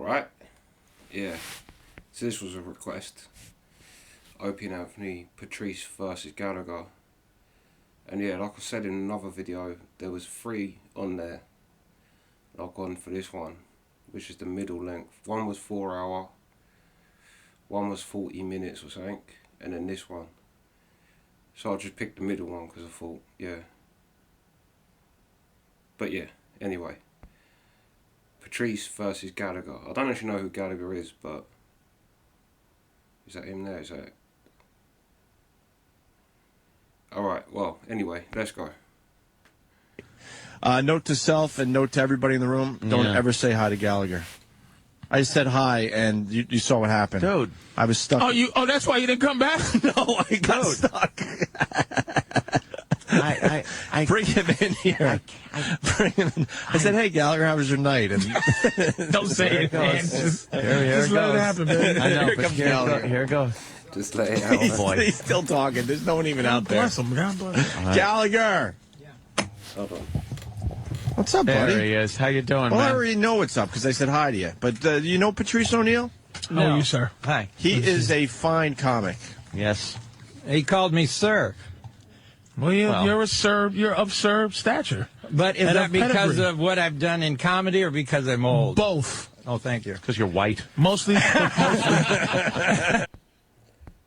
Alright. Yeah. So this was a request. Opie and Anthony, Patrice versus Gallagher. And yeah, like I said in another video, there was 3 on there. I've gone for this one, which is the middle length. One was 4 hour, one was 40 minutes or something, and then this one. So I just picked the middle one because I thought, yeah. But yeah, anyway. Patrice versus Gallagher. I don't actually know who Gallagher is, but is that him there? Is that it? Alright, well, anyway, let's go. Note to self and note to everybody in the room, don't ever say hi to Gallagher. I said hi, and you saw what happened. Dude. I was stuck. Oh, that's why you didn't come back? No, I got stuck. I bring him in here. Bring him in. I said, hey, Gallagher, how was your night? And don't say it, man. Just let it happen, man. I know, here but comes Gallagher. Here it goes. Just let it out. He's, he's still talking. There's no one even out there. Bless him. God bless him. Gallagher. Yeah. Hold on. What's up, buddy? There he is. How you doing, Well, man? I already know what's up because I said hi to you. But you know Patrice O'Neill? How are you, sir? Hi. He is a fine comic. Yes. He called me sir. Well, you're of sir stature. But is And that of because pedigree. of what I've done in comedy or because I'm old? Both. Oh, thank you. Because you're white. Mostly.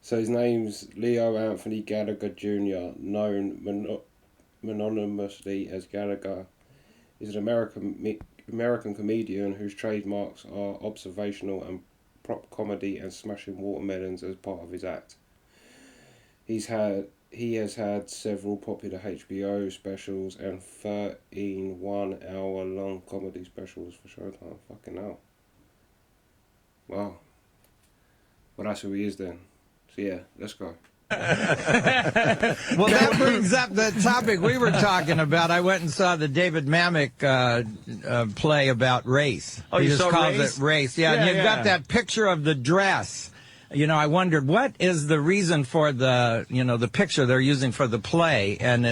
So his name's Leo Anthony Gallagher Jr., known mononymously as Gallagher. He's an American comedian whose trademarks are observational and prop comedy and smashing watermelons as part of his act. He has had several popular HBO specials and 13 one-hour-long comedy specials for Showtime. Fucking hell. Wow. Well, that's who he is then. So yeah, let's go. Well, that brings up the topic we were talking about. I went and saw the David Mamet play about race. Oh, he you just saw calls Race? it race. Yeah, and you've got that picture of the dress. You know, I wondered what is the reason for the picture they're using for the play, and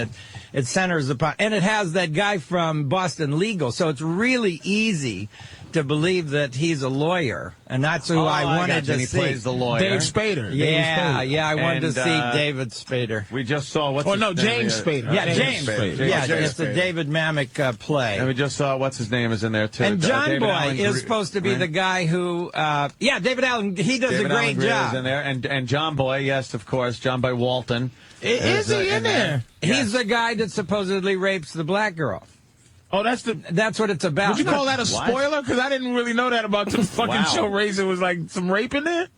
it centers upon, and it has that guy from Boston Legal, so it's really easy to believe that he's a lawyer, and that's who I wanted to He see. plays the lawyer. Dave Spader. Yeah, I wanted to see David Spader. We just saw James Spader. Yeah, James Spader. Yeah, it's a David Mamet play. And we just saw what's his name is in there too. And John David Boy Allen is supposed to be the guy who, David Allen. He does David a great Allen Greer job. is in there, and John Boy, yes, of course, John Boy Walton. Is he in there? He's the guy that supposedly rapes the black girl. Oh, that's what it's about. Would you call that a spoiler? Because I didn't really know that about the fucking show Race. It was like some rape in there?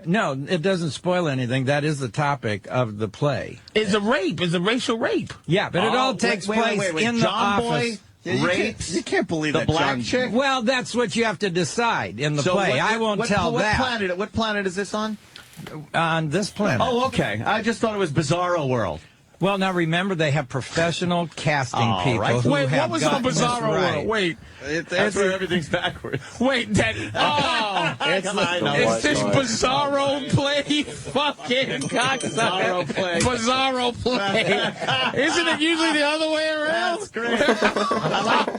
No, it doesn't spoil anything. That is the topic of the play. It's a rape. It's a racial rape. Yeah, but it all takes place in the John office. Boy rapes You can't believe the that black John chick? Well, that's what you have to decide in the play. I won't tell that. What planet is this on? On this planet. Oh, okay. I just thought it was Bizarro World. Well, now remember, they have professional casting people right. who Wait, have what was on gotten this Bizarro right. World? Wait. That's where everything's backwards. Wait, it's this Bizarro play? Fucking cocksucker. Bizarro play. Isn't it usually the other way around? That's great.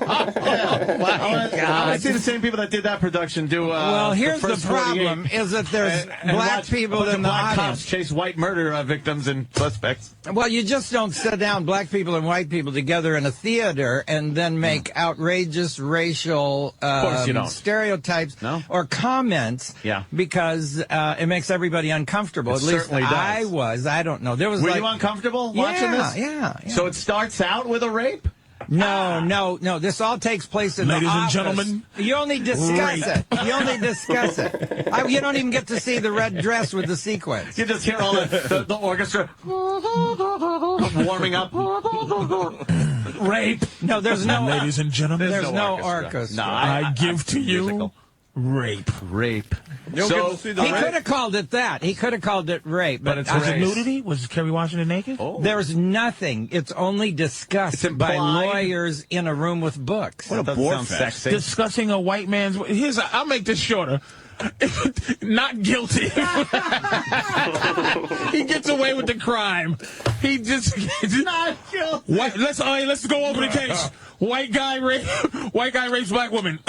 I want to see the same people that did that production do. Well, here's the first problem: 48. is that there's And black watch people a bunch in of the black audience. cops chase white murder victims and suspects. Well, you just don't sit down black people and white people together in a theater and then make outrageous racial stereotypes or comments because it makes everybody uncomfortable. At least certainly does. I was. I don't know. There was Were you uncomfortable watching this? Yeah. So it starts out with a rape? No. This all takes place in the office. Ladies and gentlemen. You only discuss it. You only discuss it. You don't even get to see the red dress with the sequence. You just hear all the orchestra warming up. Rape. No, there's no. Ladies and gentlemen. There's no orchestra. No, I give to you rape. So he could have called it that. He could have called it rape. But Was it nudity? Was Kerry Washington naked? Oh. There's nothing. It's only discussed by lawyers in a room with books. What a bore fest. sexy. Discussing a white man's... I'll make this shorter. Not guilty. He gets away with the crime. He just... Not guilty. Let's go over the case. White guy rapes black woman.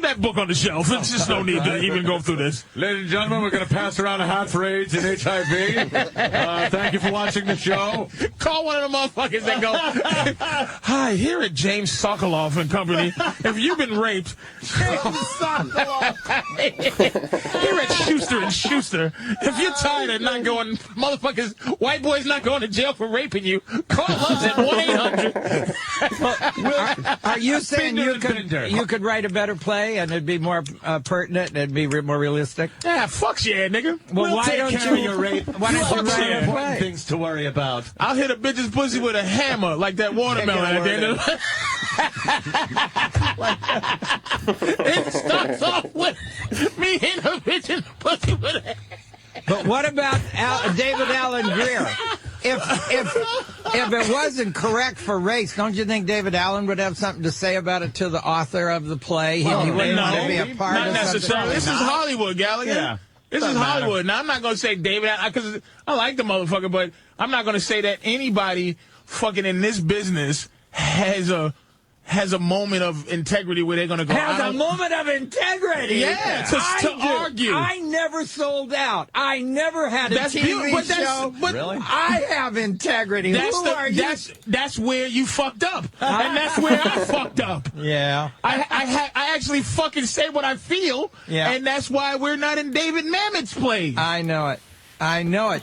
that book on the shelf. There's just no need to even go through this. Ladies and gentlemen, we're going to pass around a hat for AIDS and HIV. Thank you for watching the show. Call one of the motherfuckers and go, hi, here at James Sokoloff and Company. If you've been raped, here at Schuster and Schuster, if you're tired of not going, motherfuckers, white boys not going to jail for raping you, call us at 1-800. Are you saying you could write a better play and it'd be more pertinent and it'd be more realistic? Yeah, fuck yeah, nigga. Well, why don't you your rape? Why don't you write a Important play? things to worry about. I'll hit a bitch's pussy with a hammer like that watermelon at the end of it starts off with me hitting a bitch's pussy with a hammer. But what about David Allen Greer? If it wasn't correct for race, don't you think David Allen would have something to say about it to the author of the play? He wouldn't want to be a part not of necessarily. something. This is Hollywood, Gallagher. Yeah. This is Hollywood. Now, I'm not going to say David Allen, because I like the motherfucker, but I'm not going to say that anybody fucking in this business has a moment of integrity where they're going to go. Has a moment of integrity. Yeah, to argue. I never sold out. I never had a TV show. But really? I have integrity. That's where you fucked up, and that's where I fucked up. Yeah. I actually fucking say what I feel, Yeah. and that's why we're not in David Mamet's plays. I know it. I know it.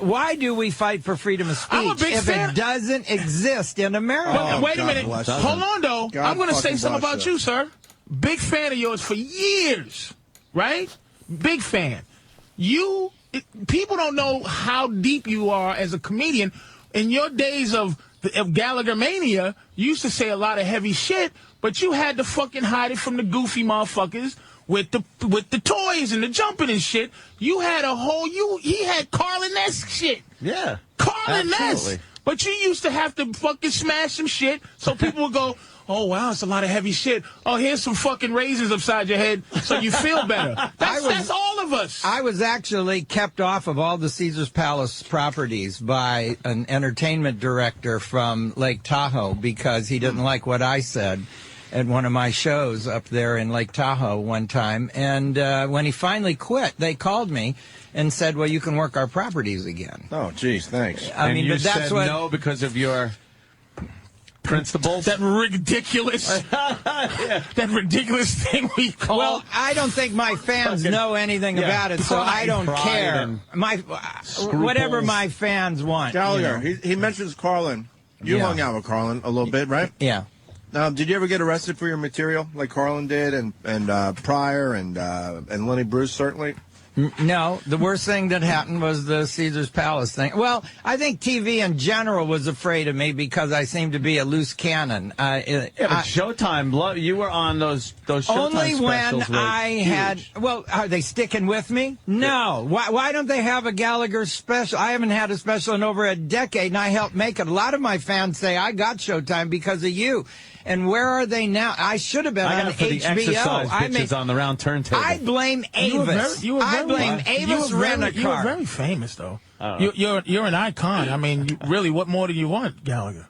Why do we fight for freedom of I'm a speech big if fan. it doesn't exist in America? But wait a minute. bless you. Hold on, though. God I'm going to say fucking something bless about you. you, sir. Big fan of yours for years, right? Big fan. People don't know how deep you are as a comedian. In your days of Gallagher mania, you used to say a lot of heavy shit, but you had to fucking hide it from the goofy motherfuckers with the toys and the jumping and shit. You had he had Carlin-esque shit. Yeah. Carlin-esque. Absolutely. But you used to have to fucking smash some shit so people would go, oh, wow, it's a lot of heavy shit. Oh, here's some fucking raisins upside your head so you feel better. That's all of us. I was actually kept off of all the Caesar's Palace properties by an entertainment director from Lake Tahoe because he didn't like what I said at one of my shows up there in Lake Tahoe one time. And when he finally quit, they called me and said, well, you can work our properties again. Oh, geez, thanks. I mean, you but that's said what... no because of your principles. That ridiculous thing we call. Well, I don't think my fans know anything about it, so I don't care. Whatever my fans want. Gallagher, he mentions Carlin. You Yeah. hung out with Carlin a little bit, right? Yeah. Did you ever get arrested for your material like Carlin did and Pryor and Lenny Bruce, certainly? No, the worst thing that happened was the Caesar's Palace thing. Well, I think TV in general was afraid of me because I seemed to be a loose cannon. But Showtime, you were on those Showtime only when specials were I huge. had. Well, are they sticking with me? No. Why don't they have a Gallagher special? I haven't had a special in over a decade, and I helped make it. A lot of my fans say I got Showtime because of you. And where are they now? I should have been I got on it for the HBO. exercise bitches on the round turntable. I blame Avis. I blame Avis Rent-A-Car. You were very famous, though. You're an icon. I mean, really, what more do you want, Gallagher?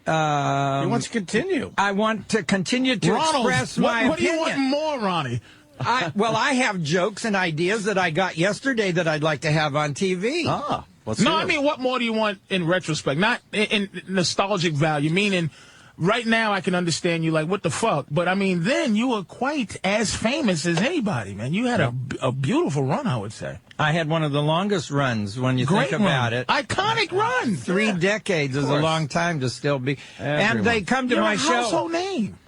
He wants to continue. I want to continue to express my what do you opinion. want more, Ronnie? I have jokes and ideas that I got yesterday that I'd like to have on TV. I mean, what more do you want in retrospect? Not in nostalgic value, meaning right now I can understand you like, what the fuck? But, I mean, then you were quite as famous as anybody, man. You had a beautiful run, I would say. I had one of the longest runs when you think about it. Iconic run. 3 decades is a long time to still be. And they come to You're my a show. household name.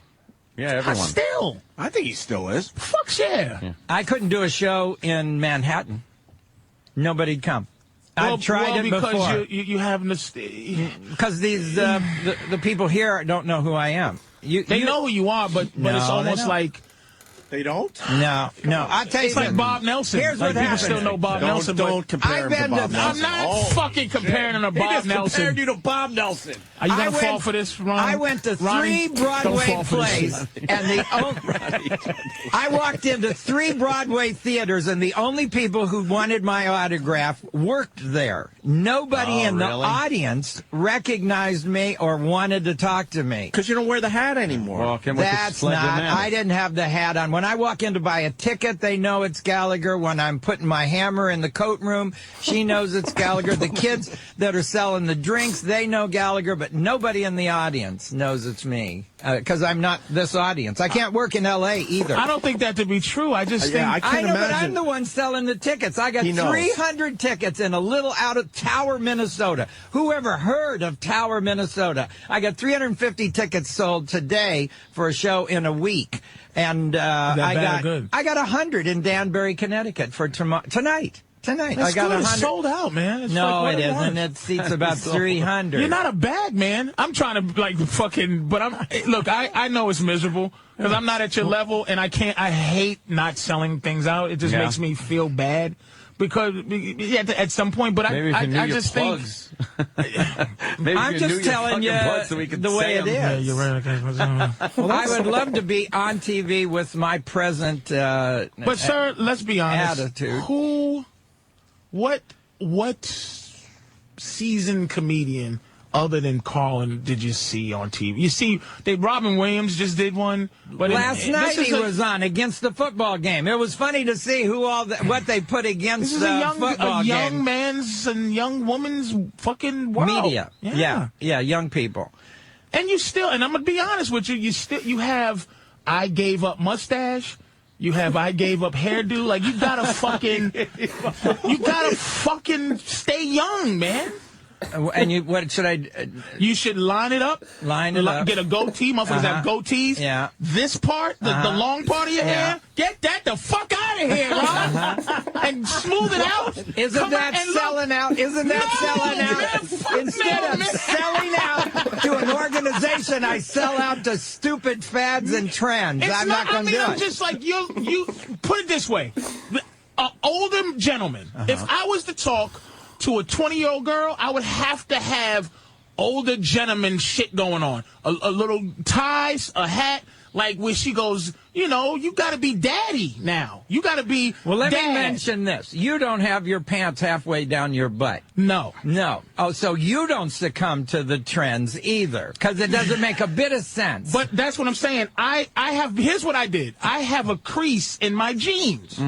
Yeah, everyone. Still. I think he still is. Fuck yeah. I couldn't do a show in Manhattan. Nobody'd come. I've tried it before. Because you have because these the people here don't know who I am. They know who you are, but it's almost like They don't? No. I'll tell you. It's like Bob Nelson. Here's like what people happened. still know Bob Nelson. Don't compare him to Bob Nelson. I'm not fucking comparing him to Bob Nelson. compared you to Bob Nelson. Are you going to fall for this, Ron? I went to Ronnie, 3 Broadway plays, and I walked into 3 Broadway theaters, and the only people who wanted my autograph worked there. Nobody in the audience recognized me or wanted to talk to me. Because you don't wear the hat anymore. That's not. I didn't have the hat on. When when I walk in to buy a ticket, they know it's Gallagher. When I'm putting my hammer in the coat room, she knows it's Gallagher. The kids that are selling the drinks, they know Gallagher, but nobody in the audience knows it's me because I'm not this audience. I can't work in L.A. either. I don't think that to be true. I just think... I know, but I'm the one selling the tickets. I got 300 tickets in a little out of Tower, Minnesota. Who ever heard of Tower, Minnesota? I got 350 tickets sold today for a show in a week. And I got 100 in Danbury, Connecticut for tonight. Tonight. That's I got good. 100. It's sold out, man. It's no, like it isn't. It seats about 300. You're not a bag, man. I'm trying to like fucking, but look, I know it's miserable because I'm not at your level, and I hate not selling things out. It just makes me feel bad. Because at some point, but I just think I'm just telling you the way it is. Yeah, you're right. Well, I would love to be on TV with my present. But sir, let's be honest. Attitude. What seasoned comedian other than Carlin did you see on TV? You see, Robin Williams just did one. But last night he was on against the football game. It was funny to see what they put against the football game. A young man's and young woman's fucking world. Media. Yeah, young people. And and I'm going to be honest with you, you have I gave up mustache. You have I gave up hairdo. Like, you gotta fucking stay young, man. And what should I? You should line it up. Get a goatee. Motherfuckers have goatees. Yeah. This part, the long part of your hair, get that the fuck out of here, Ron. And smooth it out. Isn't that selling out? Isn't that selling out? Man, Instead of selling out to an organization, I sell out to stupid fads and trends. I'm not going to do it. I'm just like you. Put it this way: an older gentleman. If I was to talk to a 20-year-old girl, I would have to have older gentleman shit going on. A little ties, a hat, like where she goes, you got to be daddy now. You got to be Well, let dad. me mention this. You don't have your pants halfway down your butt. No. Oh, so you don't succumb to the trends either, because it doesn't make a bit of sense. But that's what I'm saying. Here's what I did. I have a crease in my jeans,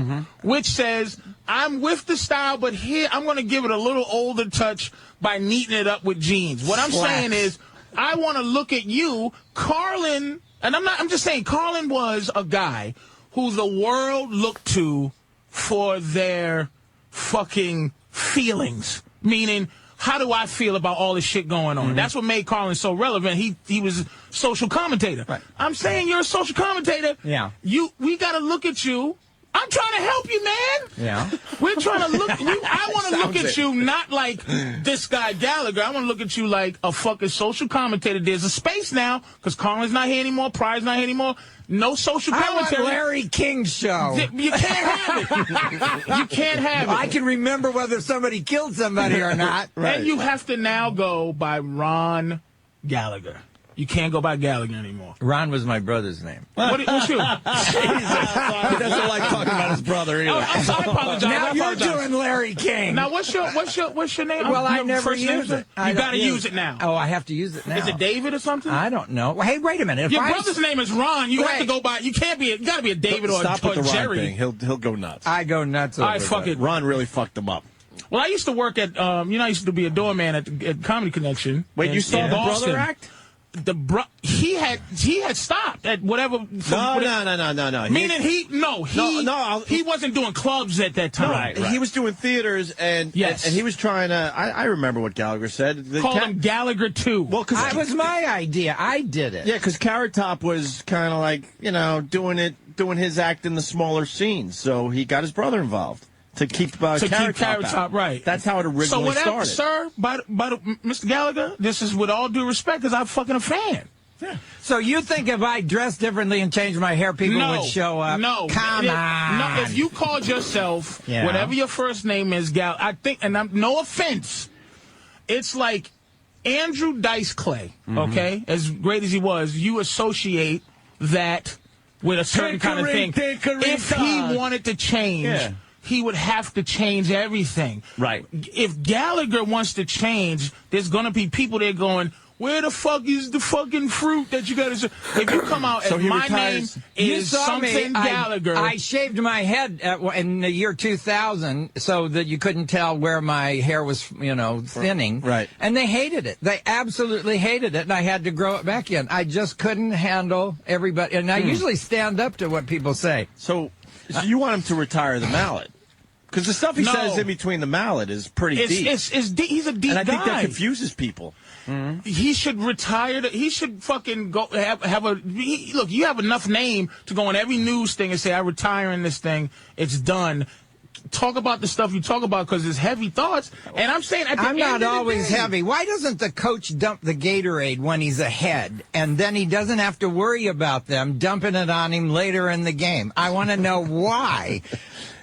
which says, I'm with the style, but here I'm going to give it a little older touch by neatening it up with jeans. What I'm saying is, I want to look at you, Carlin, and I'm just saying, Carlin was a guy who the world looked to for their fucking feelings. Meaning, how do I feel about all this shit going on? That's what made Carlin so relevant. He was a social commentator. Right. I'm saying you're a social commentator. Yeah. We got to look at you. I'm trying to help you, man. Yeah. We're trying to look. I want to look at you not like this guy Gallagher. I want to look at you like a fucking social commentator. There's a space now because Carlin's not here anymore. Pryor's not here anymore. No social commentary. I want Larry King's show. You can't have it. You can't have it. I can remember whether somebody killed somebody or not. Right. And you have to now go by Ron Gallagher. You can't go by Gallagher anymore. Ron was my brother's name. What's you? Jesus. He doesn't like talking about his brother either. I apologize. Now you're doing Larry King. Now what's your name? Well, I never use it. You got to use it now. Oh, I have to use it now. Is it David or something? I don't know. Well, hey, wait a minute. If your brother's name is Ron. You have to go by. You can't be. You got to be a David or Stop with the Jerry. Ron thing. He'll go nuts. I go nuts. All right, fuck it. Ron really fucked him up. Well, I used to work at. I used to be a doorman at Comedy Connection. Wait, you saw the brother act? He had stopped at whatever. No. Meaning he wasn't doing clubs at that time. Right. He was doing theaters and he was trying to. I remember what Gallagher said. Called him Gallagher 2. Well, because it was my idea. I did it. Yeah, because Carrot Top was kind of like doing his act in the smaller scenes, so he got his brother involved. To keep Carrot Top right. That's how it originally started. Sir, by Mr. Gallagher, this is with all due respect, because I'm fucking a fan. Yeah. So you think if I dressed differently and changed my hair, people would show up? No. Come on. No, if you called yourself, whatever your first name is, I think, and no offense, it's like Andrew Dice Clay, okay? As great as he was, you associate that with a certain kind of thing. If he wanted to change... he would have to change everything. Right. If Gallagher wants to change, there's going to be people there going, Where the fuck is the fucking fruit that you got to? If you come out So and he my retires. name You is saw me. something Gallagher. I shaved my head in the year 2000 so that you couldn't tell where my hair was, thinning. Right. And they hated it. They absolutely hated it, and I had to grow it back in. I just couldn't handle everybody. And I usually stand up to what people say. So you want him to retire the mallet? Because the stuff he says in between the mallet is pretty deep. It's deep. He's a deep guy. And I think that confuses people. He should retire. He should fucking go have a look. You have enough name to go on every news thing and say, "I'm retiring this thing. It's done." Talk about the stuff you talk about because it's heavy thoughts. And I'm saying, I'm not always heavy. Why doesn't the coach dump the Gatorade when he's ahead, and then he doesn't have to worry about them dumping it on him later in the game? I want to know why.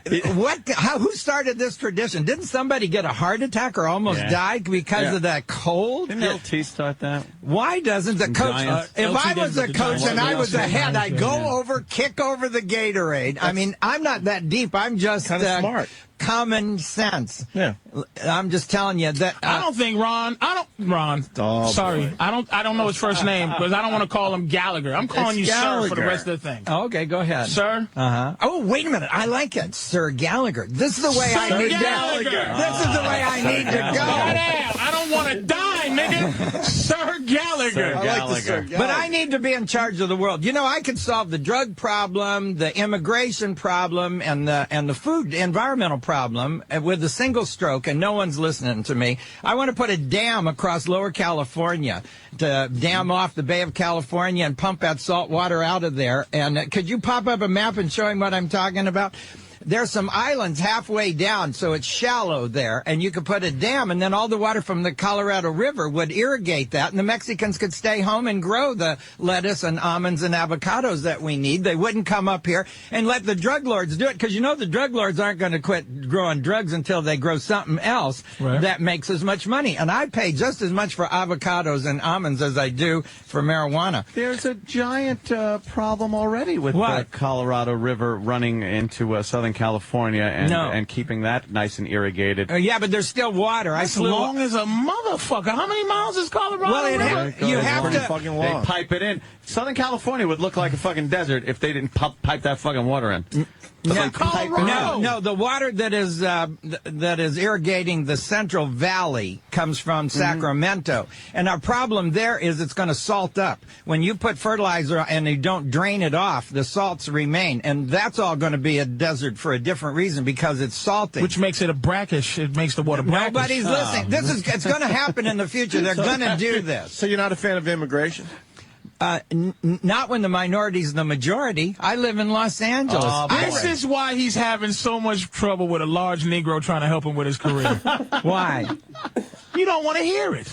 Who started this tradition? Didn't somebody get a heart attack or almost die because of that cold? Didn't LT start that? Why doesn't the coach? If I was a coach and I was ahead, I'd go kick over the Gatorade. I mean, I'm not that deep. I'm just kind of smart. Common sense. Yeah. I'm just telling you that. I don't think Ron. Oh, sorry, boy. I don't know his first name because I don't want to call him Gallagher. I'm calling you Gallagher. Sir for the rest of the thing. Oh, okay, go ahead, sir. Oh, wait a minute. I like it, Sir Gallagher. This is the way I need to go. This is the way I need to go. I don't want to die, nigga. Sir Gallagher. Sir I like the Sir Gallagher. But I need to be in charge of the world. I could solve the drug problem, the immigration problem, and the food environmental problem with a single stroke, and no one's listening to me. I want to put a dam across Lower California to dam off the Bay of California and pump that salt water out of there. And could you pop up a map and show him what I'm talking about? There's some islands halfway down, so it's shallow there, and you could put a dam, and then all the water from the Colorado River would irrigate that, and the Mexicans could stay home and grow the lettuce and almonds and avocados that we need. They wouldn't come up here and let the drug lords do it, because the drug lords aren't going to quit growing drugs until they grow something else that makes as much money. And I pay just as much for avocados and almonds as I do for marijuana. There's a giant problem already with the Colorado River running into Southern California and keeping that nice and irrigated. Yeah, but there's still water. As long as a motherfucker. How many miles is Colorado? Well, you have to fucking long. They pipe it in. Southern California would look like a fucking desert if they didn't pipe that fucking water in. No, the water that is irrigating the Central Valley comes from Sacramento. And our problem there is it's going to salt up. When you put fertilizer and you don't drain it off, the salts remain. And that's all going to be a desert for a different reason because it's salty. Which makes it it makes the water brackish. Nobody's listening. It's going to happen in the future. They're going to do this. So you're not a fan of immigration? Not when the minority's the majority. I live in Los Angeles. This is why he's having so much trouble with a large Negro trying to help him with his career. Why? You don't want to hear it.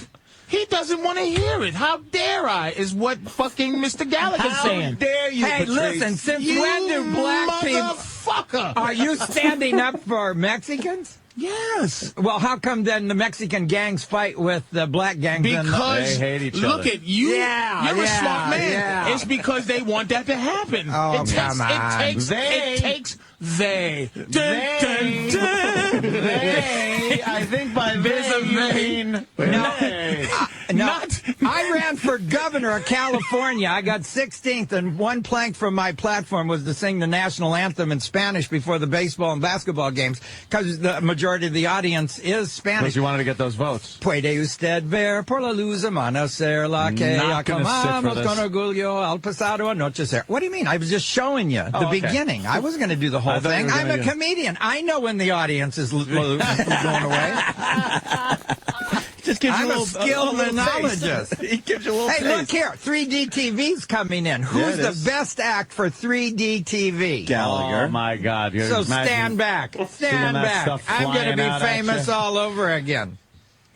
He doesn't want to hear it. How dare I, is what fucking Mr. Gallagher's saying. How dare you, Hey, Patrice. listen, since when do black people... Motherfucker! Are you standing up for Mexicans? Yes. Well, how come then the Mexican gangs fight with the black gangs? Because they hate each look other. at you. You're a smart man. Yeah. It's because they want that to happen. Oh, come on. It takes they. I think by There's a they. I ran for governor of California. I got 16th, and one plank from my platform was to sing the national anthem in Spanish before the baseball and basketball games, because the majority of the audience is Spanish. Because you wanted to get those votes. Puede usted ver por la luz amanecer la que Not gonna sit for aclamamos this. con orgullo al pasado anochecer. What do you mean? I was just showing you the beginning. I wasn't going to do the whole I thought you thing. were I'm gonna a comedian. I know when the audience is going away. Just gives you I'm a skilled little monologist. He gives you a little Hey, taste. look here. 3D TV's coming in. Who's it the is. best act for 3D TV? Gallagher. Oh, my God. You're So imagine stand back. Stand that back. stuff I'm going to flying be out at famous you. all over again.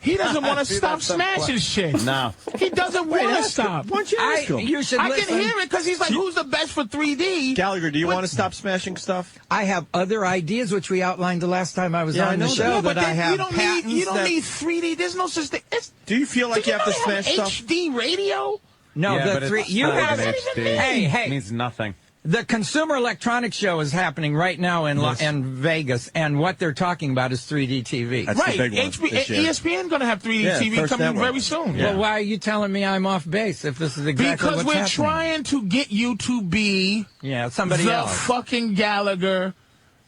He doesn't want to See stop that stuff smashing shit. No. He doesn't want to stop. Why don't you ask him? You should I listen. can hear it because he's like, who's the best for 3D? Gallagher, do you want to stop smashing stuff? I have other ideas, which we outlined the last time I was Yeah, I on the know show, that. that I have you don't patents need 3D. There's no such thing. Do you feel like you have to smash stuff? HD radio? No, Yeah, the but three. it's You not have even it. HD. Hey. It means nothing. The Consumer Electronics Show is happening right now in Vegas, and what they're talking about is 3D TV. That's the big one this year. ESPN going to have 3D TV coming very soon. Well, why are you telling me I'm off base if this is exactly because what's we're happening? trying to get you to be somebody else. The fucking Gallagher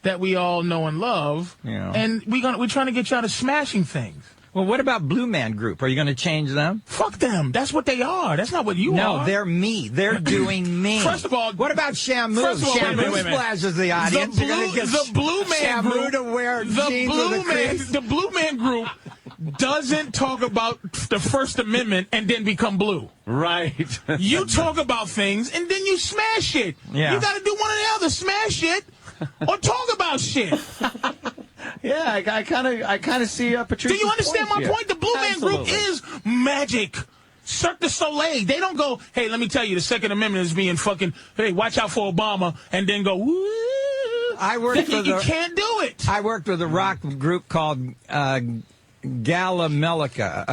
that we all know and love, and we're trying to get you out of smashing things. Well, what about Blue Man Group? Are you going to change them? Fuck them. That's what they are. That's not what you are. No, they're me. They're doing me. First of all, what about Shamu? First of all, Shamu splashes the audience. The Blue Man Shamu Group to wear jeans the Blue Man Group doesn't talk about the First Amendment and then become blue. Right. You talk about things and then you smash it. Yeah. You got to do one or the other. Smash it or talk about shit. Yeah, I kind of see Patrice. Do you understand my point? The Blue Man Group is magic. Cirque du Soleil. They don't go, hey, let me tell you, the Second Amendment is being fucking, hey, watch out for Obama, and then go, woo. You can't do it. I worked with a rock group called Gallagher.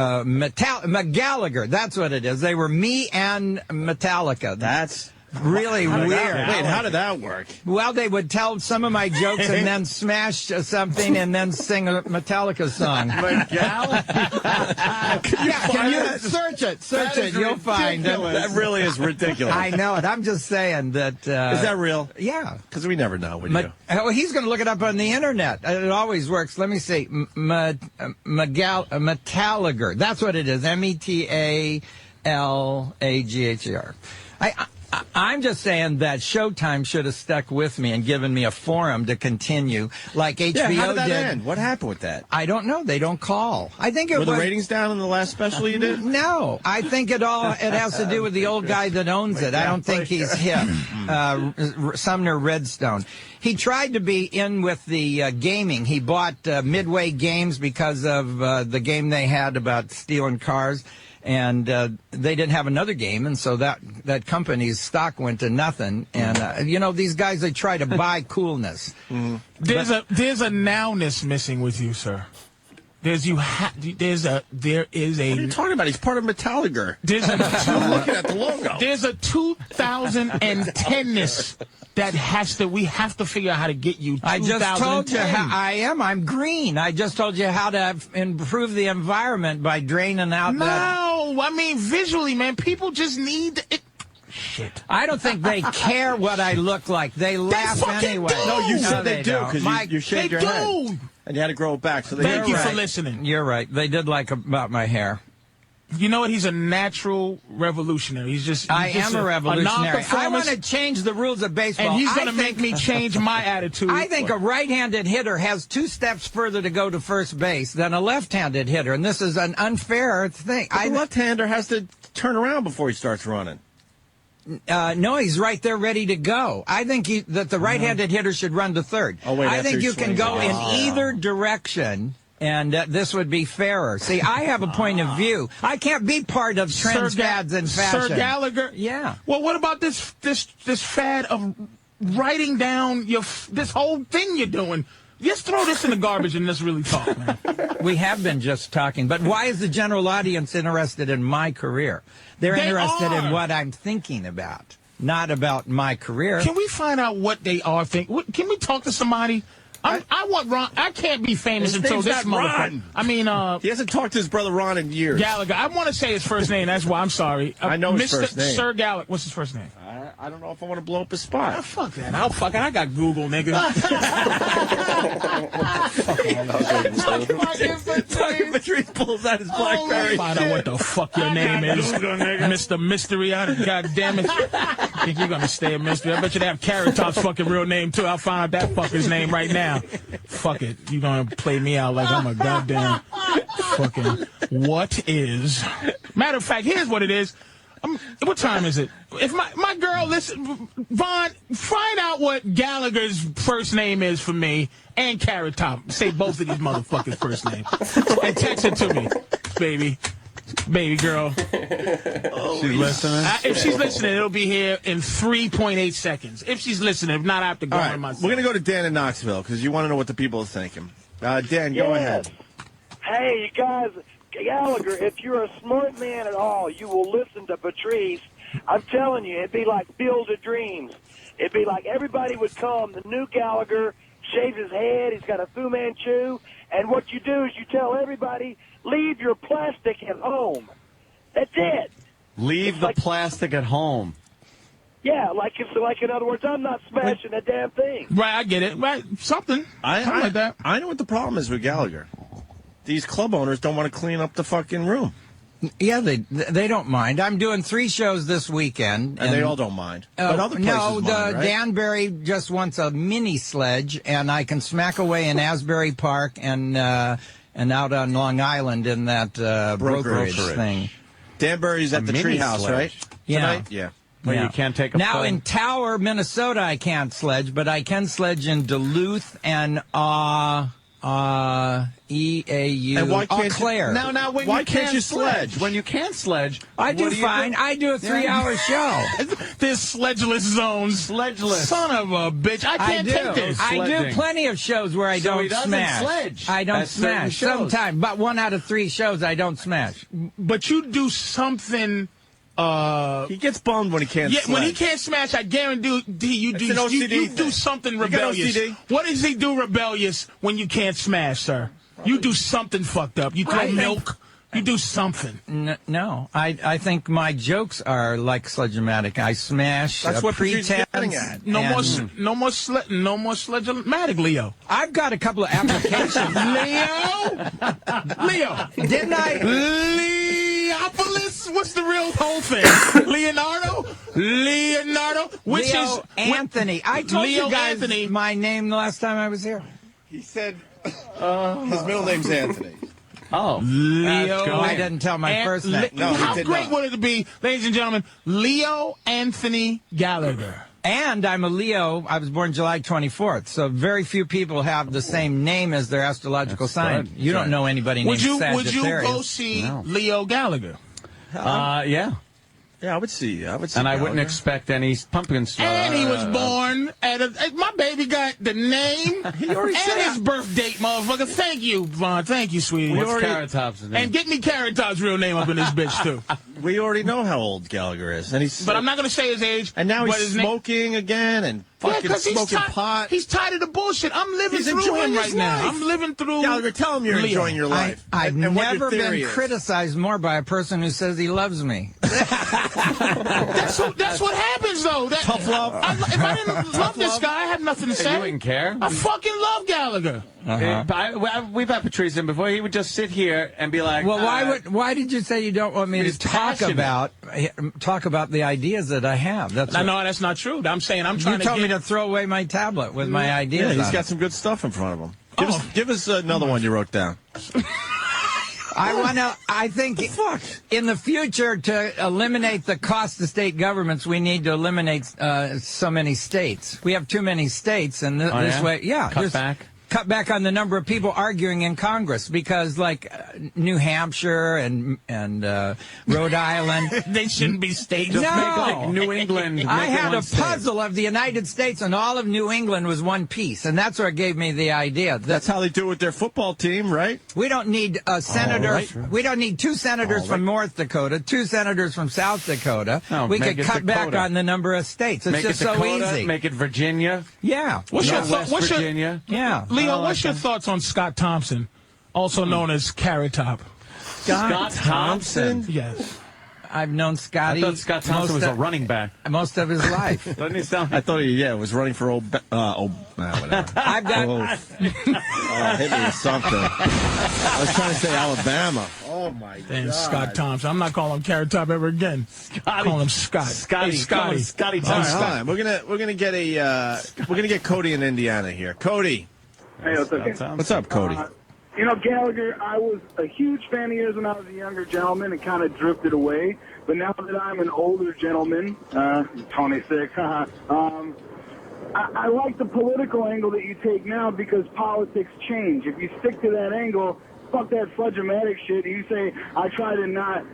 That's what it is. They were me and Metallica. That's really weird. Wait, how did that work? Well, they would tell some of my jokes and then smash something and then sing a Metallica song. Can you search it? Search it. You'll find it. That really is ridiculous. I know it. I'm just saying that. Is that real? Yeah. Because we never know. Well, he's going to look it up on the internet. It always works. Let me see. Metalliger. That's what it is. Metalagher. I'm just saying that Showtime should have stuck with me and given me a forum to continue, like HBO how did that did. end? What happened with that? I don't know. They don't call. I think it were the ratings down in the last special you did? No, I think it has to do with the old guy that owns it. I don't think he's hip. Sumner Redstone. He tried to be in with the gaming. He bought Midway Games because of the game they had about stealing cars. And they didn't have another game, and so that company's stock went to nothing. And these guys, they try to buy coolness. Mm-hmm. There's a nowness missing with you, sir. What are you talking about? He's part of Metallica. I'm looking at the logo. There's a 2010ness that we have to figure out how to get you. I just told you how I am. I'm green. I just told you how to improve the environment by draining out I mean visually, man. People just need it. Shit. I don't think they care what I look like. They laugh anyway. Do. No, you said they do because you shaved your head. And you had to grow it back. So Thank you for listening. You're right. They did like about my hair. You know what? He's a natural revolutionary. I am a revolutionary. I want to change the rules of baseball. And he's going to make me change my attitude. I think a right-handed hitter has 2 steps further to go to first base than a left-handed hitter, and this is an unfair thing. The left-hander has to turn around before he starts running. No, he's right there ready to go. I think that the right-handed hitter should run to third. Oh, wait, I think you can go in either direction, and this would be fairer. See, I have a point of view. I can't be part of trends, fads, and fashion. Sir Gallagher? Yeah. Well, what about this fad of writing down this whole thing you're doing? Just throw this in the garbage and let's really talk, man. We have been just talking, but why is the general audience interested in my carear? They're interested in what I'm thinking about, not about my career. Can we find out what they are thinking? Can we talk to somebody? I want Ron. I can't be famous until this motherfucker. I mean, he hasn't talked to his brother Ron in years. Gallagher. I want to say his first name. That's why I'm sorry. I know his first name. Sir Gallagher. What's his first name? I don't know if I want to blow up his spot. Fuck that. I got Google, nigga. Patrice pulls out his BlackBerry. Find out what the fuck your name is, Mr. Mystery. God damn it. Think you're gonna stay a mystery? I bet you they have Carrot Top's fucking real name too. I'll find out that fucker's name right now. Fuck it. You gonna play me out like I'm a goddamn fucking what is? Matter of fact, here's what it is. What time is it? If my girl, listen, Vaughn, find out what Gallagher's first name is for me and Carrot Top. Say both of these motherfuckers' first names. And text it to me, baby. Baby girl. She's listening? If she's listening, it'll be here in 3.8 seconds. If she's listening, if not, I have to go on myself. We're going to go to Dan in Knoxville because you want to know what the people are thinking. Dan, go ahead. Hey, you guys, Gallagher, if you're a smart man at all, you will listen to Patrice. I'm telling you, it'd be like Field of Dreams. It'd be like everybody would come, the new Gallagher, shaves his head, he's got a Fu Manchu, and what you do is you tell everybody, leave your plastic at home. That's it. Leave the plastic at home. Yeah, in other words, I'm not smashing a damn thing. Right, I get it. Right, something like that. I know what the problem is with Gallagher. These club owners don't want to clean up the fucking room. Yeah, they don't mind. I'm doing 3 shows this weekend. And they all don't mind. But other places mind, right? Danbury just wants a mini sledge, and I can smack away in Asbury Park and out on Long Island in that brokerage thing. Danbury's at the Treehouse, right? Yeah. Tonight? Yeah. Where you can't take a Now phone. in Tower, Minnesota, I can't sledge, but I can sledge in Duluth and EAU. And why can't Claire. Now, why can't you sledge? When you can't sledge, I do fine. I do a 3-hour show. This sledgeless zones. Sledgeless. Son of a bitch. I can't take this. I do plenty of shows where I So don't he doesn't smash. sledge I don't at certain smash. shows. Sometimes, but 1 out of 3 shows I don't smash. But you do something. He gets bummed when he can't sledge. When he can't smash, I guarantee you It's an OCD you thing. do something You got rebellious. OCD? What does he do rebellious when you can't smash, sir? You do something fucked up. You throw milk. You do something. No, I think my jokes are like Sledge-O-Matic. I smash. That's what Patrice is getting at. No more Sledge-O-Matic, Leo. I've got a couple of applications. Leo. Didn't I? Leopolis? What's the real whole thing? Leonardo? Which Leo is Anthony. I told Leo you guys Anthony. my name the last time I was here. He said his middle name's Anthony. Oh, Leo. I didn't tell my first name. No, he How did great not. would it be, ladies and gentlemen, Leo Anthony Gallagher? And I'm a Leo. I was born July 24th, so very few people have the same name as their astrological sign. You don't know anybody named Sagittarius. Would you go see Leo Gallagher? yeah. Yeah, I would see. And I wouldn't Gallagher. expect any pumpkin stuff. And he was born at my baby got the name and his birth date, motherfucker. Thank you, Vaughn. Thank you, sweetie. What's Carrot Top's name? And get me Carrot Top's real name up in this bitch, too. We already know how old Gallagher is. And he's, But I'm not going to say his age. And now but he's his name- smoking again and fucking smoking pot. He's tired of the bullshit. I'm living He's through enjoying him his right now. life. I'm living through Gallagher, tell him you're Leo. enjoying your life. I've and what your never theory been is. criticized more by a person who says he loves me. That's what happens, though. Tough love. If I didn't love this guy, I have nothing to say. You wouldn't care? I fucking love Gallagher. We've had Patrice in before. He would just sit here and be like, Well, why did you say you don't want me to talk about the ideas that I have? No, that's not true. I'm saying I'm trying You told me to throw away my tablet with my ideas. Yeah, he's on got it. some good stuff in front of him. Give us another one you wrote down. I think in the future, to eliminate the cost to state governments, we need to eliminate so many states. We have too many states, and this way, cut back on the number of people arguing in Congress, because like New Hampshire and Rhode Island, they shouldn't be states. No. make like New England. I had a puzzle of the United States, and all of New England was one piece, and that's what gave me the idea. That's how they do it with their football team, right? We don't need a senator. We don't need 2 senators from North Dakota, 2 senators from South Dakota. No, we make could it cut back Dakota. on the number of states. It's Make just it Dakota, so easy. Make it Virginia. Yeah. What's your West Virginia. Yeah. Leo, what's your thoughts on Scott Thompson, also known as Carrot Top? Scott Thompson? Yes. I've known Scotty. I thought Scott Thompson was a running back. Most of his life. Doesn't he sound? I thought he was running for whatever. I've got. Hit me with something. I was trying to say Alabama. Oh my And God. Scott Thompson. I'm not calling him Carrot Top ever again. Call him Scott. Scotty. Hey, Scotty. Scotty All right, Thompson. hold on. We're gonna get Cody in Indiana here. Cody, Hey, what's up? what's up, Cody? Gallagher, I was a huge fan of yours when I was a younger gentleman and kind of drifted away. But now that I'm an older gentleman, 26, I like the political angle that you take now, because politics change. If you stick to that angle, fuck that Sledge-O-Matic shit. You say, I try to not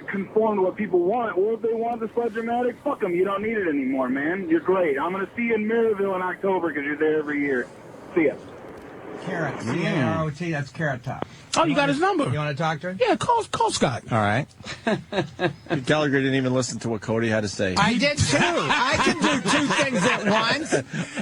conform to what people want. Well, if they want the Sledge-O-Matic, fuck them. You don't need it anymore, man. You're great. I'm going to see you in Maryville in October because you're there every year. See ya. Carrot, C-A-R-O-T, that's Carrot Top. Oh, you got his number. You want to talk to her? Yeah, call Scott. All right. Gallagher didn't even listen to what Cody had to say. I did too. I can do two things at once.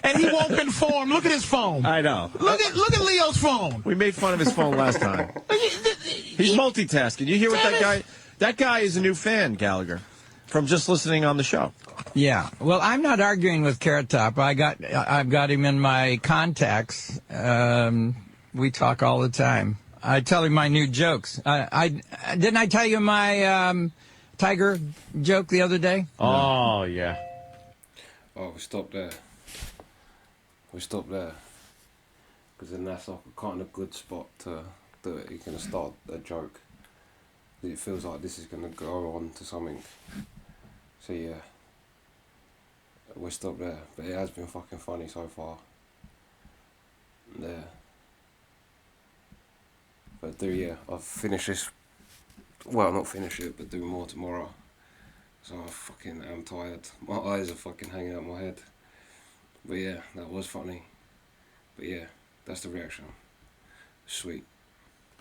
And he won't conform. Look at his phone. I know. Look at Leo's phone. We made fun of his phone last time. He's multitasking. You hear what that guy... That guy is a new fan, Gallagher, from just listening on the show. Yeah. Well, I'm not arguing with Carrot Top. I've got him in my contacts. We talk all the time. I tell him my new jokes. Didn't I tell you my tiger joke the other day? Oh, yeah. Oh, we stopped there. Because then that's like a kind of good spot to do it. You're going to start a joke. It feels like this is going to go on to something. So yeah, we'll stop there. But it has been fucking funny so far. Yeah. But I've finished this. Well, not finish it, but do more tomorrow. So I fucking am tired. My eyes are fucking hanging out my head. But yeah, that was funny. But yeah, that's the reaction. Sweet.